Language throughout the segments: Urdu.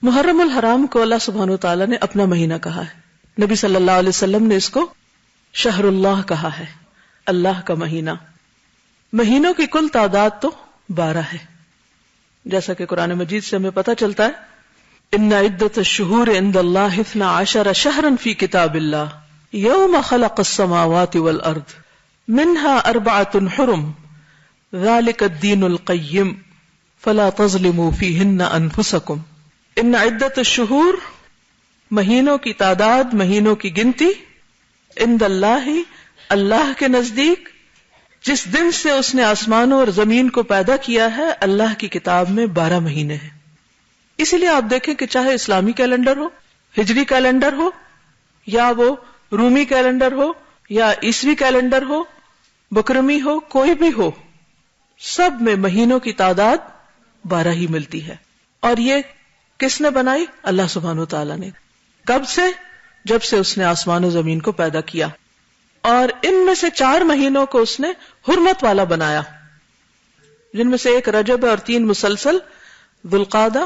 محرم الحرام کو اللہ سبحانہ وتعالی نے اپنا مہینہ کہا ہے. نبی صلی اللہ علیہ وسلم نے اس کو شہر اللہ کہا ہے، اللہ کا مہینہ. مہینوں کی کل تعداد تو 12 ہے، جیسا کہ قرآن مجید سے ہمیں پتہ چلتا ہے ان عدت الشہور عند اللہ 12 شہرا فی کتاب اللہ یوم خلق السماوات والارض منها 4 حرم ذلك الدین القیم فلا تظلموا فیہن انفسکم. ان عدت الشہور، مہینوں کی تعداد، مہینوں کی گنتی، عند اللہ، اللہ کے نزدیک، جس دن سے اس نے آسمانوں اور زمین کو پیدا کیا ہے، اللہ کی کتاب میں 12 مہینے ہیں. اسی لیے آپ دیکھیں کہ چاہے اسلامی کیلنڈر ہو، ہجری کیلنڈر ہو، یا وہ رومی کیلنڈر ہو، یا عیسوی کیلنڈر ہو، بکرمی ہو، کوئی بھی ہو، سب میں مہینوں کی تعداد 12 ہی ملتی ہے. اور یہ کس نے بنائی؟ اللہ سبحانہ وتعالی نے. کب سے؟ جب سے اس نے آسمان و زمین کو پیدا کیا. اور ان میں سے 4 مہینوں کو اس نے حرمت والا بنایا، جن میں سے ایک رجب اور 3 مسلسل ذوالقعدہ،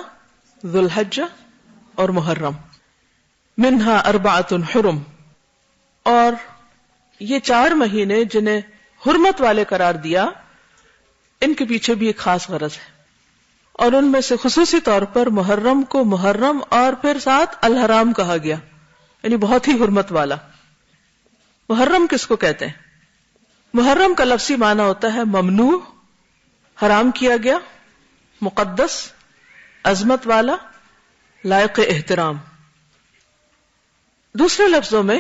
ذوالحجہ اور محرم. منہا 4 حرم. اور یہ 4 مہینے جنہیں حرمت والے قرار دیا، ان کے پیچھے بھی ایک خاص غرض ہے. اور ان میں سے خصوصی طور پر محرم کو محرم اور پھر ساتھ الحرام کہا گیا، یعنی بہت ہی حرمت والا. محرم کس کو کہتے ہیں؟ محرم کا لفظی معنی ہوتا ہے ممنوع، حرام کیا گیا، مقدس، عظمت والا، لائق احترام. دوسرے لفظوں میں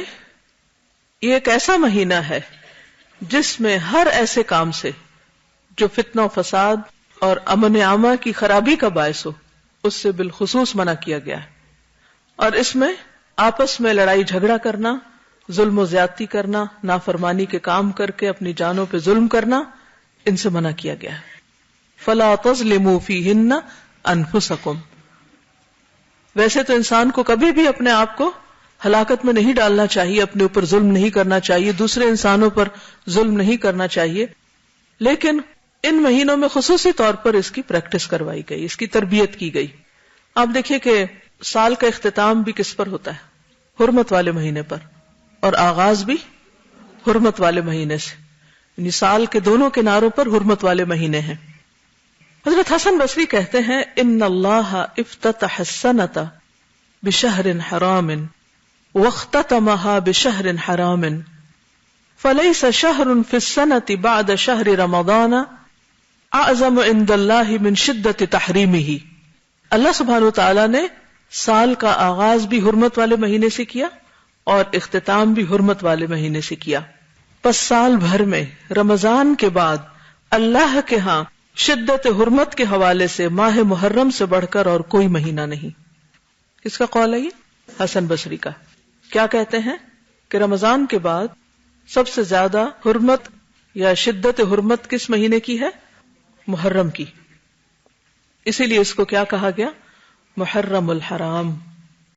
یہ ایک ایسا مہینہ ہے جس میں ہر ایسے کام سے جو فتنہ و فساد اور امن عامہ کی خرابی کا باعث ہو، اس سے بالخصوص منع کیا گیا ہے. اور اس میں آپس میں لڑائی جھگڑا کرنا، ظلم و زیادتی کرنا، نافرمانی کے کام کر کے اپنی جانوں پہ ظلم کرنا، ان سے منع کیا گیا ہے. فلا تظلموا فیہن انفسکم. ویسے تو انسان کو کبھی بھی اپنے آپ کو ہلاکت میں نہیں ڈالنا چاہیے، اپنے اوپر ظلم نہیں کرنا چاہیے، دوسرے انسانوں پر ظلم نہیں کرنا چاہیے، لیکن ان مہینوں میں خصوصی طور پر اس کی پریکٹس کروائی گئی، اس کی تربیت کی گئی. آپ دیکھیے کہ سال کا اختتام بھی کس پر ہوتا ہے؟ حرمت والے مہینے پر، اور آغاز بھی حرمت والے مہینے سے، یعنی سال کے دونوں کناروں پر حرمت والے مہینے ہیں. حضرت حسن بصری کہتے ہیں ان اللہ افتتح السنۃ بشہر حرام واختتمها بشہر حرام فلیس شہر فی السنۃ بعد شہر رمضان اعظم عند اللہ من شدت تحریمہ. اللہ سبحانہ وتعالی نے سال کا آغاز بھی حرمت والے مہینے سے کیا اور اختتام بھی حرمت والے مہینے سے کیا. پس سال بھر میں رمضان کے بعد اللہ کے ہاں شدت حرمت کے حوالے سے ماہ محرم سے بڑھ کر اور کوئی مہینہ نہیں. کس کا قول ہے یہ؟ حسن بصری کا. کیا کہتے ہیں کہ رمضان کے بعد سب سے زیادہ حرمت یا شدت حرمت کس مہینے کی ہے؟ محرم کی. اسی لیے اس کو کیا کہا گیا؟ محرم الحرام.